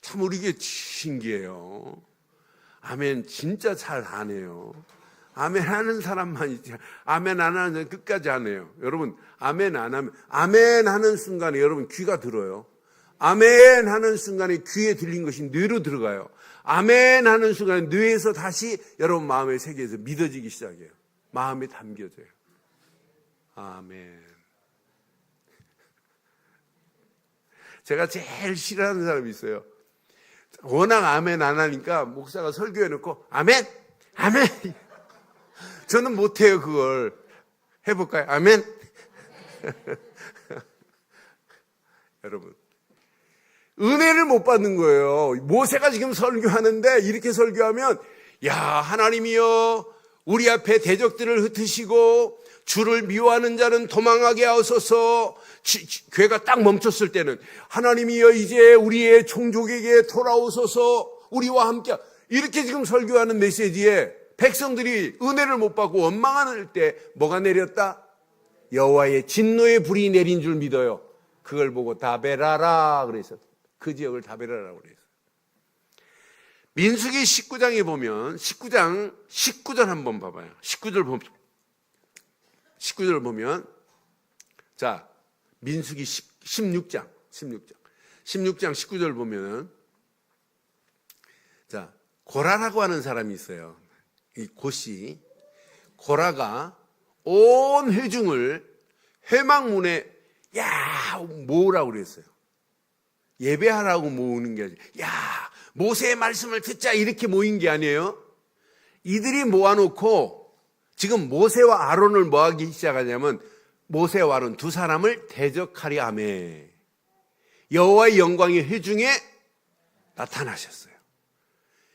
참 우리게 신기해요. 아멘 진짜 잘 안 해요. 아멘 하는 사람만 있지. 아멘 안 하는 사람 끝까지 안 해요. 여러분, 아멘 안 하면, 아멘 하는 순간에 여러분 귀가 들어요. 아멘 하는 순간에 귀에 들린 것이 뇌로 들어가요. 아멘 하는 순간에 뇌에서 다시 여러분 마음의 세계에서 믿어지기 시작해요. 마음에 담겨져요. 아멘. 제가 제일 싫어하는 사람이 있어요. 워낙 아멘 안 하니까 목사가 설교해놓고 아멘! 아멘! 저는 못해요, 그걸. 해볼까요? 아멘? 여러분, 은혜를 못 받는 거예요. 모세가 지금 설교하는데 이렇게 설교하면 하나님이여 우리 앞에 대적들을 흩으시고 주를 미워하는 자는 도망하게 하소서. 괴가 딱 멈췄을 때는 하나님이여 이제 우리의 종족에게 돌아오소서. 우리와 함께 이렇게 지금 설교하는 메시지에 백성들이 은혜를 못 받고 원망할 때 뭐가 내렸다? 여호와의 진노의 불이 내린 줄 믿어요. 그걸 보고 다베라라 그래서 그 지역을 다베라라고 그래서 민수기 19장에 보면 19절 한번 봐봐요. 19절 보면 자 민수기 16장 19절 보면은 자 고라라고 하는 사람이 있어요. 이 고시 고라가 온 회중을 회막문에 모으라고 그랬어요. 예배하라고 모으는 게 아니라 모세의 말씀을 듣자 이렇게 모인 게 아니에요. 이들이 모아놓고 지금 모세와 아론을 뭐하기 시작하냐면 모세와 아론 두 사람을 대적하려 하며 여호와의 영광이 회중에 나타나셨어요.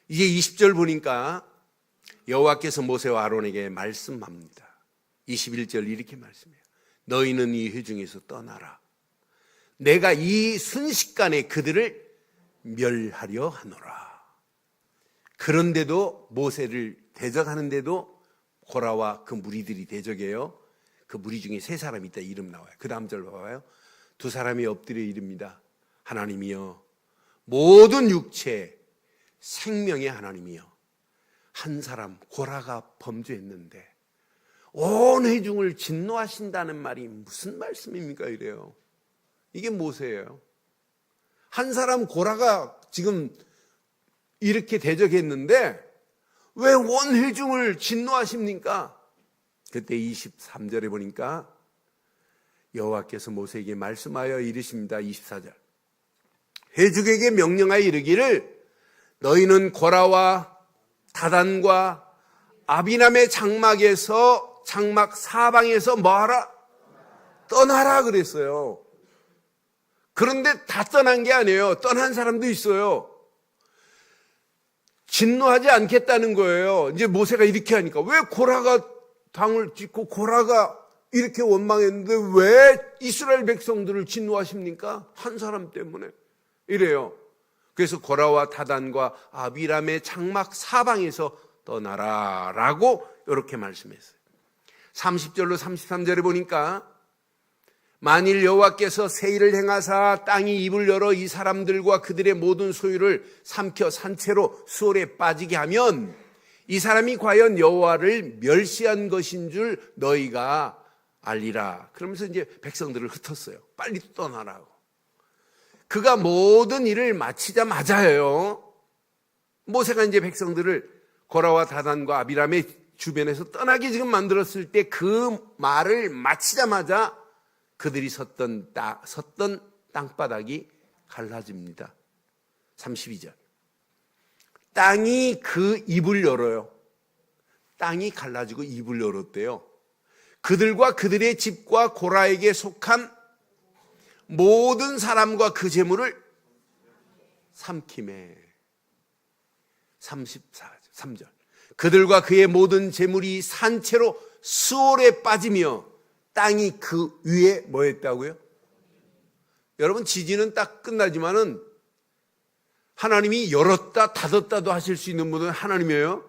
이제 20절 보니까 여호와께서 모세와 아론에게 말씀합니다. 21절 이렇게 말씀해요. 너희는 이 회중에서 떠나라. 내가 이 순식간에 그들을 멸하려 하노라. 그런데도 모세를 대적하는데도 고라와 그 무리들이 대적해요. 그 무리 중에 세 사람이 있다 이름 나와요. 그 다음 절 봐봐요. 두 사람이 엎드려 이릅니다. 하나님이여 모든 육체 생명의 하나님이여 한 사람 고라가 범죄했는데 온 회중을 진노하신다는 말이 무슨 말씀입니까? 이래요. 이게 모세예요. 한 사람 고라가 지금 이렇게 대적했는데 왜 온 회중을 진노하십니까? 그때 23절에 보니까 여호와께서 모세에게 말씀하여 이르십니다. 24절 회중에게 명령하여 이르기를 너희는 고라와 다단과 아비람의 장막 사방에서 뭐하라? 떠나라 그랬어요. 그런데 다 떠난 게 아니에요. 떠난 사람도 있어요. 진노하지 않겠다는 거예요. 이제 모세가 이렇게 하니까 왜 고라가 당을 짓고 고라가 이렇게 원망했는데 왜 이스라엘 백성들을 진노하십니까? 한 사람 때문에 이래요. 그래서 고라와 다단과 아비람의 장막 사방에서 떠나라 라고 이렇게 말씀했어요. 30절로 33절에 보니까 만일 여호와께서 세일을 행하사 땅이 입을 열어 이 사람들과 그들의 모든 소유를 삼켜 산채로 수월에 빠지게 하면 이 사람이 과연 여호와를 멸시한 것인 줄 너희가 알리라. 그러면서 이제 백성들을 흩었어요. 빨리 떠나라고. 그가 모든 일을 마치자마자요. 모세가 이제 백성들을 고라와 다단과 아비람의 주변에서 떠나게 지금 만들었을 때 그 말을 마치자마자 그들이 섰던 땅바닥이 갈라집니다. 32절. 땅이 그 입을 열어요. 땅이 갈라지고 입을 열었대요. 그들과 그들의 집과 고라에게 속한 모든 사람과 그 재물을 삼킴에 33절 그들과 그의 모든 재물이 산채로 수월에 빠지며 땅이 그 위에 뭐 했다고요? 여러분 지진은 딱 끝나지만은 하나님이 열었다 닫았다도 하실 수 있는 분은 하나님이에요.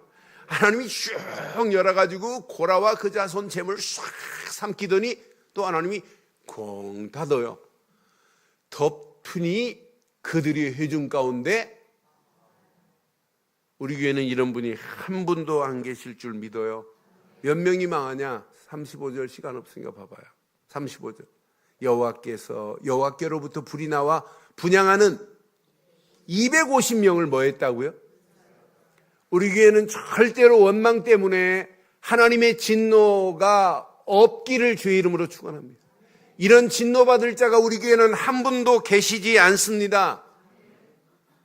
하나님이 쭉 열어가지고 고라와 그 자손 재물 싹 삼키더니 또 하나님이 콩 닫아요. 덮으니 그들이 회중 가운데 우리 교회는 이런 분이 한 분도 안 계실 줄 믿어요. 몇 명이 망하냐? 35절 시간 없으니까 봐봐요. 35절 여호와께로부터 불이 나와 분향하는 250명을 뭐 했다고요? 우리 교회는 절대로 원망 때문에 하나님의 진노가 없기를 주의 이름으로 축원합니다. 이런 진노받을 자가 우리 교회는 한 분도 계시지 않습니다.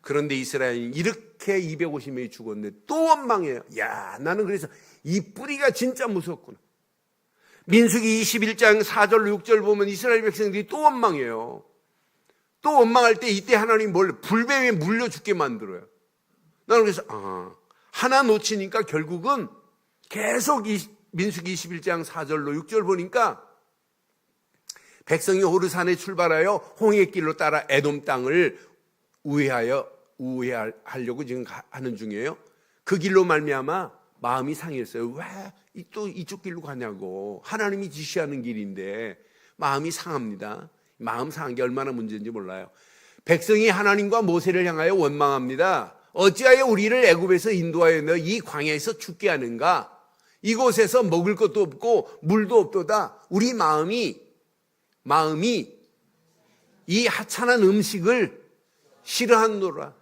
그런데 이스라엘이 이렇게 250명이 죽었는데 또 원망해요. 야, 나는 그래서 이 뿌리가 진짜 무섭구나. 민수기 21장 4절 6절 보면 이스라엘 백성들이 또 원망해요. 또 원망할 때 이때 하나님이 불뱀에 물려 죽게 만들어요. 나는 그래서 하나 놓치니까 결국은 계속 민수기 21장 4절로 6절 보니까 백성이 호르산에 출발하여 홍해길로 따라 에돔 땅을 우회하려고 지금 하는 중이에요. 그 길로 말미암아 마음이 상했어요. 왜 또 이쪽 길로 가냐고. 하나님이 지시하는 길인데 마음이 상합니다. 마음 상한 게 얼마나 문제인지 몰라요. 백성이 하나님과 모세를 향하여 원망합니다. 어찌하여 우리를 애굽에서 인도하여 너 이 광야에서 죽게 하는가? 이곳에서 먹을 것도 없고 물도 없도다. 우리 마음이 이 하찮은 음식을 싫어하노라.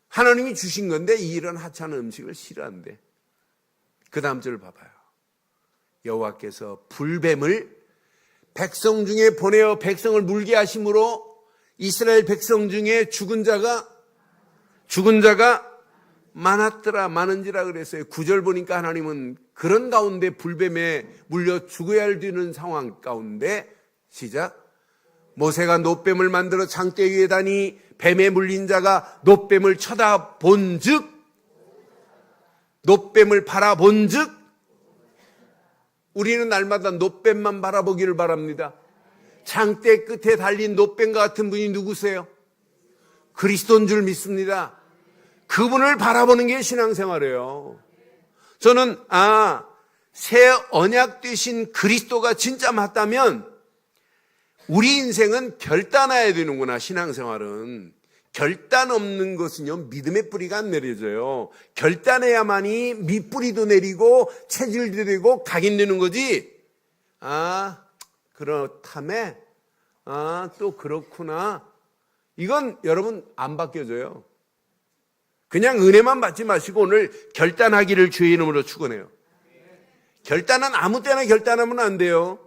하나님이 주신 건데 이런 하찮은 음식을 싫어한대. 그 다음 절 봐봐요. 여호와께서 불뱀을 백성 중에 보내어 백성을 물게 하심으로 이스라엘 백성 중에 죽은 자가 많은지라 그랬어요. 9절 보니까 하나님은 그런 가운데 불뱀에 물려 죽어야 되는 상황 가운데 시작. 모세가 놋뱀을 만들어 장대 위에 다니 뱀에 물린 자가 놋뱀을 쳐다본즉 놋뱀을 바라본즉 우리는 날마다 놋뱀만 바라보기를 바랍니다. 장대 끝에 달린 놋뱀과 같은 분이 누구세요? 그리스도인 줄 믿습니다. 그분을 바라보는 게 신앙생활이에요. 저는 새 언약 되신 그리스도가 진짜 맞다면 우리 인생은 결단해야 되는구나. 신앙생활은 결단 없는 것은요 믿음의 뿌리가 안 내려져요. 결단해야만이 밑뿌리도 내리고 체질도 되고 각인되는 거지. 그렇다며 또 그렇구나. 이건 여러분 안 바뀌어져요. 그냥 은혜만 받지 마시고 오늘 결단하기를 주의 이름으로 축원해요. 결단은 아무 때나 결단하면 안 돼요.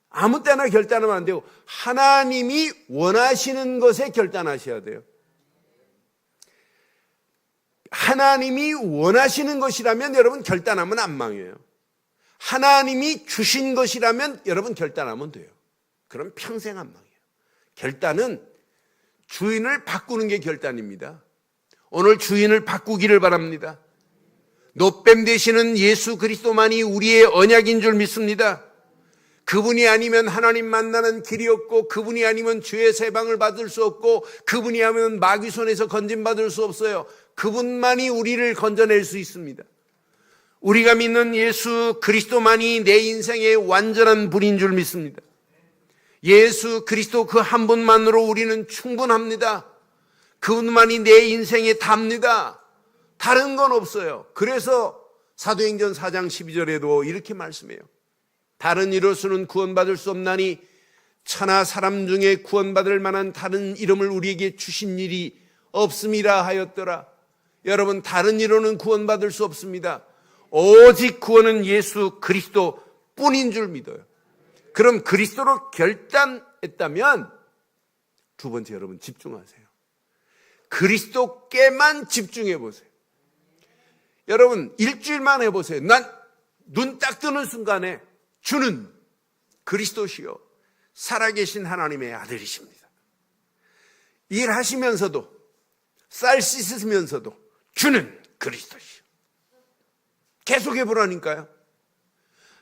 아무 때나 결단하면 안 되고 하나님이 원하시는 것에 결단하셔야 돼요. 하나님이 원하시는 것이라면 여러분 결단하면 안 망해요. 하나님이 주신 것이라면 여러분 결단하면 돼요. 그럼 평생 안 망해요. 결단은 주인을 바꾸는 게 결단입니다. 오늘 주인을 바꾸기를 바랍니다. 놋뱀 되시는 예수 그리스도만이 우리의 언약인 줄 믿습니다. 그분이 아니면 하나님 만나는 길이 없고 그분이 아니면 죄의 세방을 받을 수 없고 그분이 아니면 마귀 손에서 건진받을 수 없어요. 그분만이 우리를 건져낼 수 있습니다. 우리가 믿는 예수 그리스도만이 내 인생의 완전한 분인 줄 믿습니다. 예수 그리스도 그 한 분만으로 우리는 충분합니다. 그분만이 내 인생에 답니다. 다른 건 없어요. 그래서 사도행전 4장 12절에도 이렇게 말씀해요. 다른 이로서는 구원받을 수 없나니 천하 사람 중에 구원받을 만한 다른 이름을 우리에게 주신 일이 없음이라 하였더라. 여러분 다른 이로는 구원받을 수 없습니다. 오직 구원은 예수 그리스도 뿐인 줄 믿어요. 그럼 그리스도로 결단했다면 두 번째 여러분 집중하세요. 그리스도께만 집중해 보세요. 여러분 일주일만 해보세요. 난 눈 딱 뜨는 순간에 주는 그리스도시요 살아계신 하나님의 아들이십니다. 일하시면서도 쌀 씻으면서도 주는 그리스도시요. 계속 해보라니까요.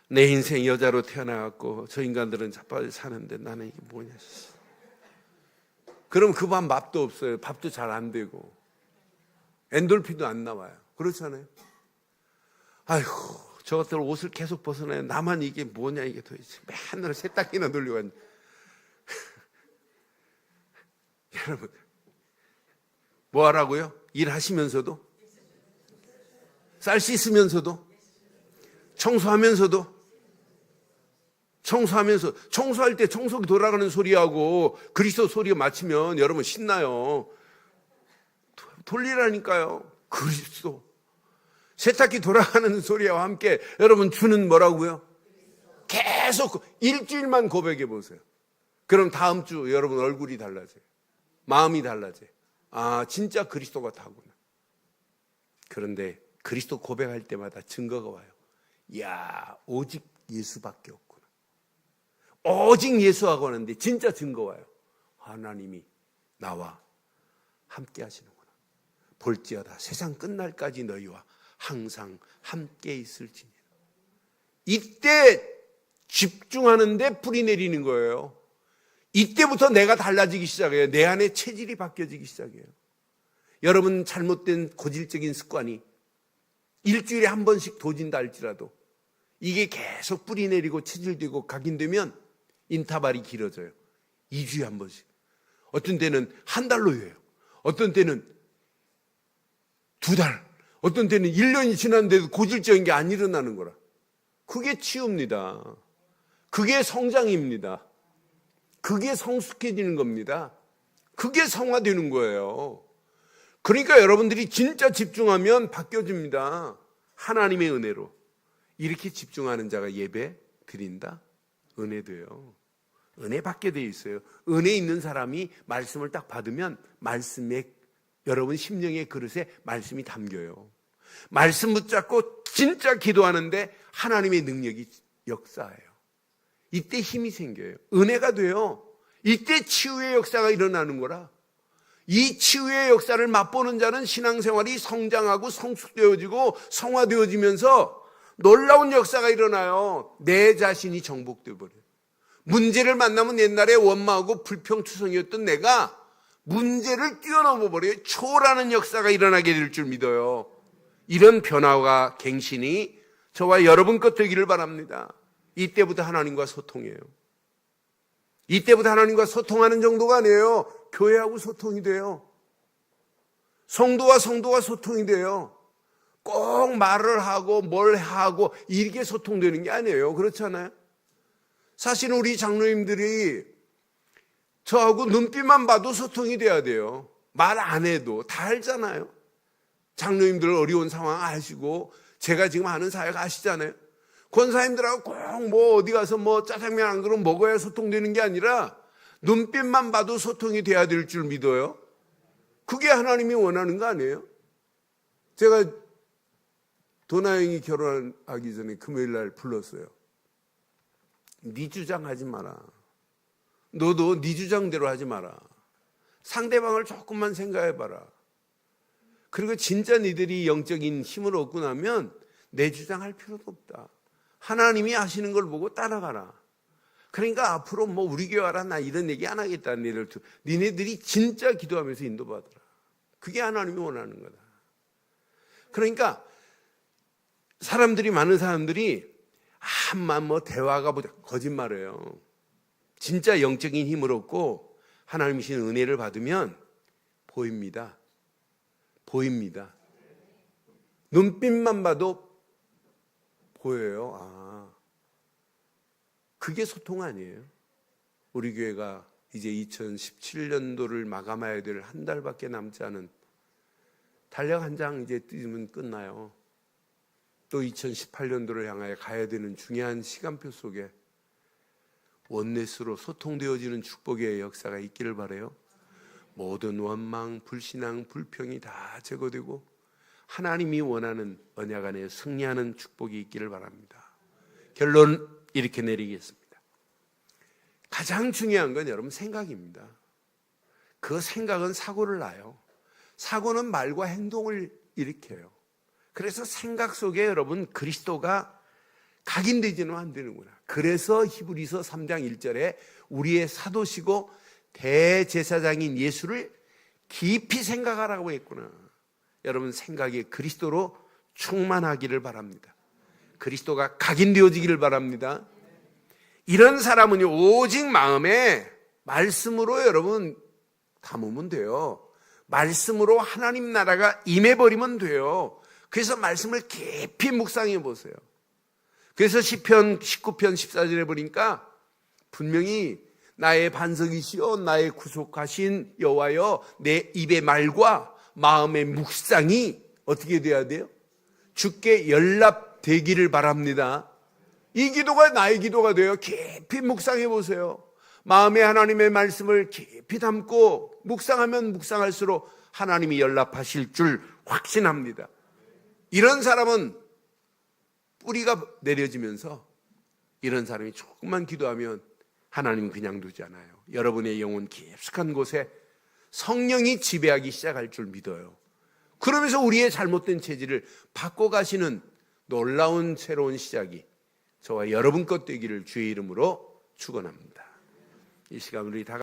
내 인생 여자로 태어나갖고 저 인간들은 자빠져 사는데 나는 이게 뭐냐. 그럼 그 밤 밥도 없어요. 밥도 잘 안 되고 엔돌핀도 안 나와요. 그렇잖아요. 아이고, 저것들 옷을 계속 벗어나요. 나만 이게 뭐냐 이게 도대체. 맨날 세탁기나 돌리고 앉아. 여러분, 뭐 하라고요? 일하시면서도, 쌀 씻으면서도, 청소할 때 청소기 돌아가는 소리하고 그리스도 소리가 맞추면 여러분 신나요. 돌리라니까요. 그리스도. 세탁기 돌아가는 소리와 함께 여러분 주는 뭐라고요? 계속 일주일만 고백해 보세요. 그럼 다음 주 여러분 얼굴이 달라져요. 마음이 달라져요. 아, 진짜 그리스도가 다구나. 그런데 그리스도 고백할 때마다 증거가 와요. 이야, 오직 예수밖에 없구나. 오직 예수하고 하는데 진짜 증거 와요. 하나님이 나와 함께 하시는구나. 볼지어다 세상 끝날까지 너희와 항상 함께 있을지니라. 이때 집중하는데 뿌리 내리는 거예요. 이때부터 내가 달라지기 시작해요. 내 안에 체질이 바뀌어지기 시작해요. 여러분 잘못된 고질적인 습관이 일주일에 한 번씩 도진다 할지라도 이게 계속 뿌리 내리고 체질되고 각인되면 인터벌이 길어져요. 2주에 한 번씩. 어떤 때는 한 달로 해요. 어떤 때는 2달. 어떤 때는 1년이 지났는데도 고질적인 게 안 일어나는 거라. 그게 치유입니다. 그게 성장입니다. 그게 성숙해지는 겁니다. 그게 성화되는 거예요. 그러니까 여러분들이 진짜 집중하면 바뀌어집니다. 하나님의 은혜로. 이렇게 집중하는 자가 예배 드린다? 은혜돼요. 은혜 받게 돼 있어요. 은혜 있는 사람이 말씀을 딱 받으면 말씀에 여러분 심령의 그릇에 말씀이 담겨요. 말씀 붙잡고 진짜 기도하는데 하나님의 능력이 역사해요. 이때 힘이 생겨요. 은혜가 돼요. 이때 치유의 역사가 일어나는 거라. 이 치유의 역사를 맛보는 자는 신앙생활이 성장하고 성숙되어지고 성화되어지면서 놀라운 역사가 일어나요. 내 자신이 정복되어 버려요. 문제를 만나면 옛날에 원망하고 불평투성이었던 내가 문제를 뛰어넘어 버려요. 초월하는 역사가 일어나게 될 줄 믿어요. 이런 변화와 갱신이 저와 여러분 것 되기를 바랍니다. 이때부터 하나님과 소통해요. 이때부터 하나님과 소통하는 정도가 아니에요. 교회하고 소통이 돼요. 성도와 성도가 소통이 돼요. 꼭 말을 하고 뭘 하고 이렇게 소통되는 게 아니에요. 그렇잖아요. 사실 우리 장로님들이 저하고 눈빛만 봐도 소통이 돼야 돼요. 말 안 해도 다 알잖아요. 장로님들 어려운 상황 아시고 제가 지금 하는 사역 아시잖아요. 권사님들하고 꼭 뭐 어디 가서 뭐 짜장면 한 그릇 먹어야 소통되는 게 아니라 눈빛만 봐도 소통이 돼야 될 줄 믿어요. 그게 하나님이 원하는 거 아니에요? 제가 도나영이 결혼하기 전에 금요일 날 불렀어요. 네 주장 하지 마라. 너도 네 주장대로 하지 마라. 상대방을 조금만 생각해봐라. 그리고 진짜 니들이 영적인 힘을 얻고 나면 내 주장할 필요도 없다. 하나님이 하시는 걸 보고 따라가라. 그러니까 앞으로 뭐 우리 교회 와라 나 이런 얘기 안 하겠다. 니네들이 진짜 기도하면서 인도받으라. 그게 하나님이 원하는 거다. 그러니까 사람들이 많은 사람들이 한만 뭐 대화가 보자 거짓말이에요. 진짜 영적인 힘을 얻고 하나님이 주신 은혜를 받으면 보입니다. 보입니다. 눈빛만 봐도 보여요. 아, 그게 소통 아니에요. 우리 교회가 이제 2017년도를 마감해야 될 한 달밖에 남지 않은 달력 한 장 이제 띄우면 끝나요. 또 2018년도를 향하여 가야 되는 중요한 시간표 속에 원넷으로 소통되어지는 축복의 역사가 있기를 바라요. 모든 원망, 불신앙, 불평이 다 제거되고 하나님이 원하는 언약 안에 승리하는 축복이 있기를 바랍니다. 결론 이렇게 내리겠습니다. 가장 중요한 건 여러분 생각입니다. 그 생각은 사고를 낳아요. 사고는 말과 행동을 일으켜요. 그래서 생각 속에 여러분 그리스도가 각인되지는 안 되는구나. 그래서 히브리서 3장 1절에 우리의 사도시고 대제사장인 예수를 깊이 생각하라고 했구나. 여러분 생각이 그리스도로 충만하기를 바랍니다. 그리스도가 각인되어지기를 바랍니다. 이런 사람은요 오직 마음에 말씀으로 여러분 담으면 돼요. 말씀으로 하나님 나라가 임해버리면 돼요. 그래서 말씀을 깊이 묵상해 보세요. 그래서 시편 19편 14절에 보니까 분명히 나의 반석이시여 나의 구속하신 여호와여 내 입의 말과 마음의 묵상이 어떻게 돼야 돼요? 주께 연락되기를 바랍니다. 이 기도가 나의 기도가 돼요. 깊이 묵상해 보세요. 마음에 하나님의 말씀을 깊이 담고 묵상하면 묵상할수록 하나님이 연락하실 줄 확신합니다. 이런 사람은 뿌리가 내려지면서 이런 사람이 조금만 기도하면 하나님은 그냥 두지 않아요. 여러분의 영혼 깊숙한 곳에 성령이 지배하기 시작할 줄 믿어요. 그러면서 우리의 잘못된 체질을 바꿔가시는 놀라운 새로운 시작이 저와 여러분 것 되기를 주의 이름으로 축원합니다. 이 시간 우리 다